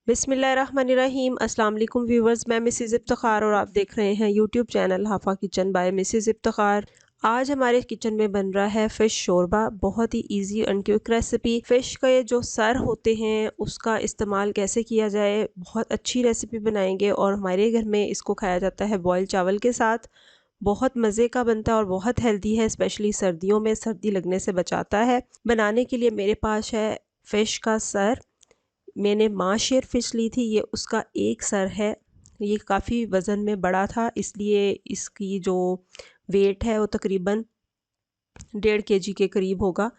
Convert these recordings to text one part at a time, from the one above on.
बिस्मिल्लाहिर्रहमानिर्रहीम। अस्सलाम वालेकुम व्यूवर्स, मैं मिसेज़ इफ्तिखार और आप देख रहे हैं यूट्यूब चैनल हाफ़ा किचन बाय मिसेज़ इफ्तिखार। आज हमारे किचन में बन रहा है फ़िश शोरबा। बहुत ही easy and quick recipe. Fish के जो सर होते हैं उसका इस्तेमाल कैसे किया जाए, बहुत अच्छी रेसिपी बनाएंगे और हमारे घर में इसको खाया जाता है बॉयल चावल के साथ। बहुत मज़े का बनता है और बहुत हेल्दी है, स्पेशली सर्दियों में सर्दी लगने से बचाता है। बनाने के लिए मेरे पास है फ़िश का सर। मैंने माशेर फ़िश ली थी, ये उसका एक सर है। ये काफ़ी वज़न में बड़ा था, इसलिए इसकी जो वेट है वो तकरीबन 1.5 kg के करीब होगा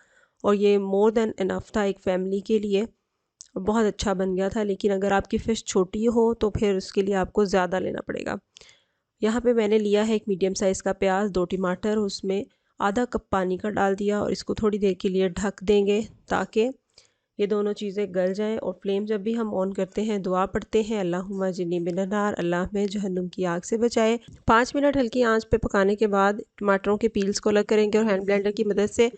और ये मोर देन इनफ था एक फ़ैमिली के लिए और बहुत अच्छा बन गया था। लेकिन अगर आपकी फ़िश छोटी हो तो फिर उसके लिए आपको ज़्यादा लेना पड़ेगा। यहाँ पे मैंने लिया है एक मीडियम साइज़ का प्याज, 2 टमाटर, उसमें आधा कप पानी का डाल दिया और इसको थोड़ी देर के लिए ढक देंगे ताकि ये दोनों चीज़ें गल जाएं। और फ्लेम जब भी हम ऑन करते हैं दुआ पढ़ते हैं, अल्लाहुम्मा जिन्नी मिनन नार, अल्लाह में जहन्नुम की आग से बचाए। 5 मिनट हल्की आंच पे पकाने के बाद टमाटरों के पील्स को अलग करेंगे और हैंड ब्लेंडर की मदद से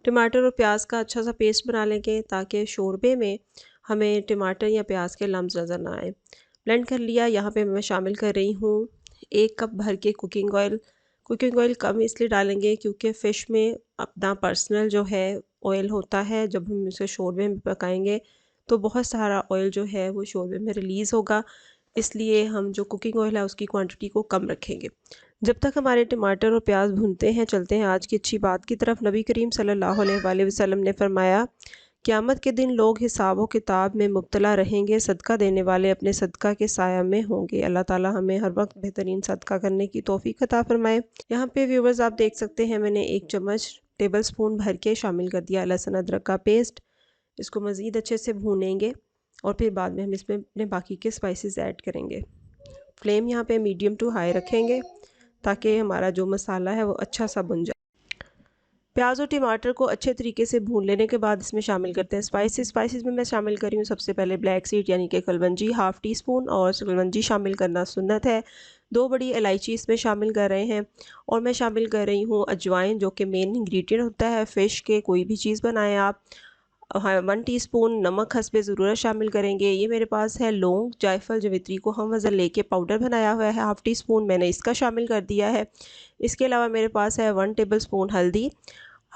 टमाटर और प्याज का अच्छा सा पेस्ट बना लेंगे ताकि शोरबे में हमें टमाटर या प्याज के लम्स नज़र ना आए। ब्लेंड कर लिया। यहाँ पे मैं शामिल कर रही हूँ 1 कप भर के कुकिंग ऑयल। कुकिंग ऑयल कम इसलिए डालेंगे क्योंकि फ़िश में अपना पर्सनल जो है ऑयल होता है। जब हम इसे शोरबे में पकाएंगे तो बहुत सारा ऑयल जो है वो शोरबे में रिलीज़ होगा, इसलिए हम जो कुकिंग ऑयल है उसकी क्वांटिटी को कम रखेंगे। जब तक हमारे टमाटर और प्याज भूनते हैं, चलते हैं आज की अच्छी बात की तरफ। नबी करीम सल्लल्लाहु अलैहि वसल्लम ने फरमाया, क़यामत के दिन लोग हिसाब व किताब में मुब्तला रहेंगे, सदका देने वाले अपने सदका के साया में होंगे। अल्लाह ताला हमें हर वक्त बेहतरीन सदका करने की तौफीक अता फरमाए। यहाँ पे व्यूवर्स आप देख सकते हैं मैंने 1 चम्मच टेबल स्पून भर के शामिल कर दिया लहसुन अदरक का पेस्ट। इसको मज़ीद अच्छे से भूनेंगे और फिर बाद में हम इसमें अपने बाकी के स्पाइसेस ऐड करेंगे। फ्लेम यहाँ पे मीडियम टू हाई रखेंगे ताकि हमारा जो मसाला है वो अच्छा सा भुन जाए। प्याज और टमाटर को अच्छे तरीके से भून लेने के बाद इसमें शामिल करते हैं स्पाइसेस में मैं शामिल कर रही हूँ सबसे पहले ब्लैक सीड यानी कि कलवंजी ½ टी स्पून, और कलवंजी शामिल करना सुन्नत है। 2 बड़ी इलायची इसमें शामिल कर रहे हैं और मैं शामिल कर रही हूँ अजवाइन, जो कि मेन इंग्रेडिएंट होता है फ़िश के, कोई भी चीज़ बनाएं आप। 1 टीस्पून नमक हस्बे ज़रूरत शामिल करेंगे। ये मेरे पास है लौंग, जायफल, जवित्री को हम वज़न लेके पाउडर बनाया हुआ है ½ टीस्पून, मैंने इसका शामिल कर दिया है। इसके अलावा मेरे पास है 1 टेबल स्पून हल्दी,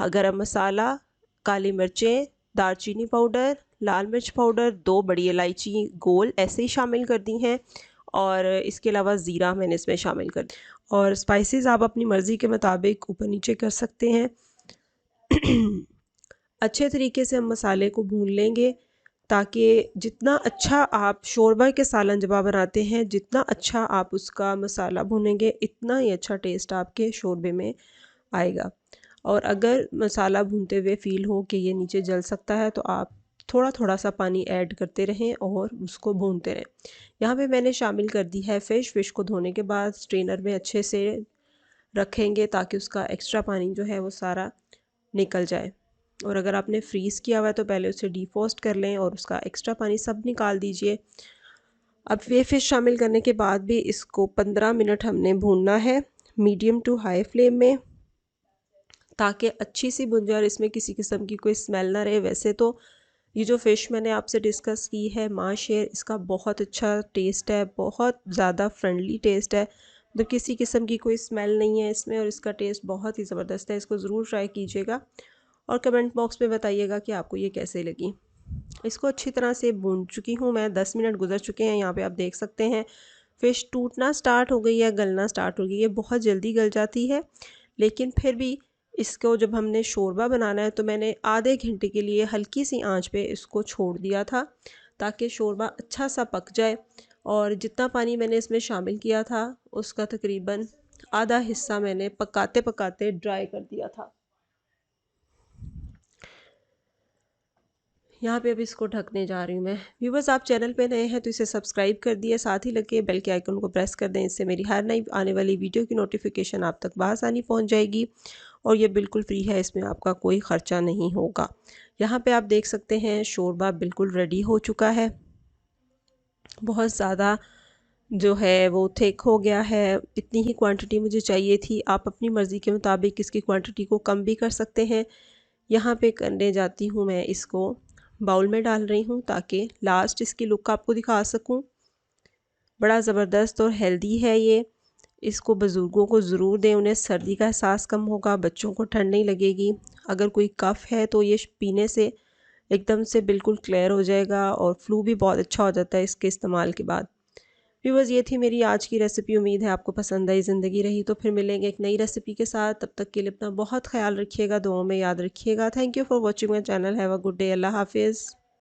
गरम मसाला, काली मिर्चें, दालचीनी पाउडर, लाल मिर्च पाउडर, 2 बड़ी इलायची गोल ऐसे ही शामिल कर दी हैं और इसके अलावा ज़ीरा मैंने इसमें शामिल कर दी। और स्पाइसेस आप अपनी मर्ज़ी के मुताबिक ऊपर नीचे कर सकते हैं। अच्छे तरीके से हम मसाले को भून लेंगे ताकि जितना अच्छा आप शोरबा के सालन जब आप बनाते हैं, जितना अच्छा आप उसका मसाला भूनेंगे इतना ही अच्छा टेस्ट आपके शोरबे में आएगा। और अगर मसाला भूनते हुए फ़ील हो कि ये नीचे जल सकता है तो आप थोड़ा थोड़ा सा पानी ऐड करते रहें और उसको भूनते रहें। यहाँ पे मैंने शामिल कर दी है फ़िश को धोने के बाद स्ट्रेनर में अच्छे से रखेंगे ताकि उसका एक्स्ट्रा पानी जो है वो सारा निकल जाए। और अगर आपने फ्रीज़ किया हुआ है तो पहले उसे डिफ्रॉस्ट कर लें और उसका एक्स्ट्रा पानी सब निकाल दीजिए। अब ये फ़िश शामिल करने के बाद भी इसको 15 मिनट हमने भूनना है मीडियम टू हाई फ्लेम में ताकि अच्छी सी भुन जाए और इसमें किसी किस्म की कोई स्मेल ना रहे। वैसे तो ये जो फ़िश मैंने आपसे डिस्कस की है माशेर, इसका बहुत अच्छा टेस्ट है, बहुत ज़्यादा फ्रेंडली टेस्ट है, मतलब किसी किस्म की कोई स्मेल नहीं है इसमें और इसका टेस्ट बहुत ही ज़बरदस्त है। इसको ज़रूर ट्राई कीजिएगा और कमेंट बॉक्स में बताइएगा कि आपको ये कैसे लगी। इसको अच्छी तरह से भून चुकी हूँ मैं, 10 मिनट गुजर चुके हैं। यहाँ पे आप देख सकते हैं फ़िश टूटना स्टार्ट हो गई है, गलना स्टार्ट हो गई है। बहुत जल्दी गल जाती है लेकिन फिर भी इसको जब हमने शोरबा बनाना है तो मैंने आधे घंटे के लिए हल्की सी आंच पे इसको छोड़ दिया था ताकि शोरबा अच्छा सा पक जाए। और जितना पानी मैंने इसमें शामिल किया था उसका तकरीबन आधा हिस्सा मैंने पकाते पकाते ड्राई कर दिया था। यहाँ पे अब इसको ढकने जा रही हूँ मैं। व्यूवर्स आप चैनल पे नए हैं तो इसे सब्सक्राइब कर दिए, साथ ही लगे बेल के आइकन को प्रेस कर दें, इससे मेरी हर नई आने वाली वीडियो की नोटिफिकेशन आप तक बआसानी पहुँच जाएगी और ये बिल्कुल फ्री है, इसमें आपका कोई ख़र्चा नहीं होगा। यहाँ पे आप देख सकते हैं शोरबा बिल्कुल रेडी हो चुका है, बहुत ज़्यादा जो है वो थिक हो गया है। इतनी ही क्वांटिटी मुझे चाहिए थी, आप अपनी मर्ज़ी के मुताबिक इसकी क्वांटिटी को कम भी कर सकते हैं। यहाँ पे करने जाती हूँ मैं इसको बाउल में डाल रही हूँ ताकि लास्ट इसकी लुक आपको दिखा सकूँ। बड़ा ज़बरदस्त और हेल्दी है ये। इसको बुज़ुर्गों को ज़रूर दें, उन्हें सर्दी का एहसास कम होगा, बच्चों को ठंड नहीं लगेगी। अगर कोई कफ़ है तो ये पीने से एकदम से बिल्कुल क्लियर हो जाएगा और फ्लू भी बहुत अच्छा हो जाता है इसके इस्तेमाल के बाद। व्यूअर्स, ये थी मेरी आज की रेसिपी। उम्मीद है आपको पसंद आई। ज़िंदगी रही तो फिर मिलेंगे एक नई रेसिपी के साथ। तब तक के लिए अपना बहुत ख्याल रखिएगा, दुआओं में याद रखिएगा। Thank you for watching my channel. Have a good day. अल्लाह हाफिज़।